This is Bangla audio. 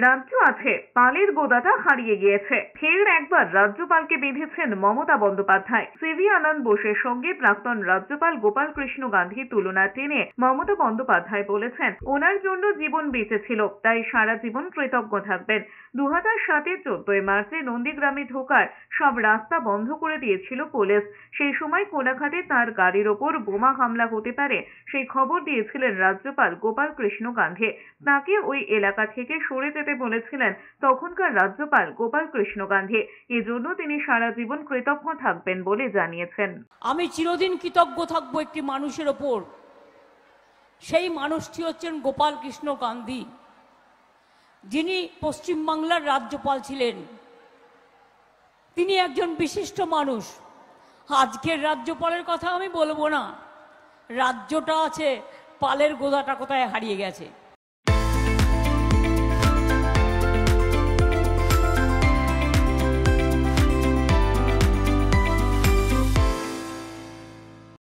রাজ্য আছে, পালের গোদাটা হারিয়ে গিয়েছে। ফের একবার রাজ্যপালকে বেঁধেছেন মমতা বন্দ্যোপাধ্যায়। সিভি আনন্দ বোসের সঙ্গে প্রাক্তন রাজ্যপাল গোপাল কৃষ্ণ গান্ধীর তুলনা টেনে মমতা বন্দ্যোপাধ্যায় বলেছেন, ওনার জন্য জীবন বেঁচেছিল, তাই সারা জীবন কৃতজ্ঞ থাকবেন। 2007-এর 14 মার্চে নন্দীগ্রামে ঢোকার সব রাস্তা বন্ধ করে দিয়েছিল পুলিশ। সেই সময় কোলাঘাটে তার গাড়ির ওপর বোমা হামলা হতে পারে সেই খবর দিয়েছিলেন রাজ্যপাল গোপাল কৃষ্ণ গান্ধী। তাকে ওই এলাকা থেকে সরে যেতে বলেছিলেন তখনকার রাজ্যপাল গোপাল কৃষ্ণ গান্ধী। এজন্য তিনি সারা জীবন কৃতজ্ঞ থাকবেন বলে জানিয়েছেন। আমি চিরদিন কৃতজ্ঞ থাকবো একটি মানুষের ওপর। সেই মানুষটি হচ্ছেন গোপাল কৃষ্ণ গান্ধী, যিনি পশ্চিমবাংলার রাজ্যপাল ছিলেন। তিনি একজন বিশিষ্ট মানুষ। আজকের রাজ্যপালের কথা আমি বলবো না, রাজ্যটা আছে, পালের গোদাটা কোথায় হারিয়ে গেছে।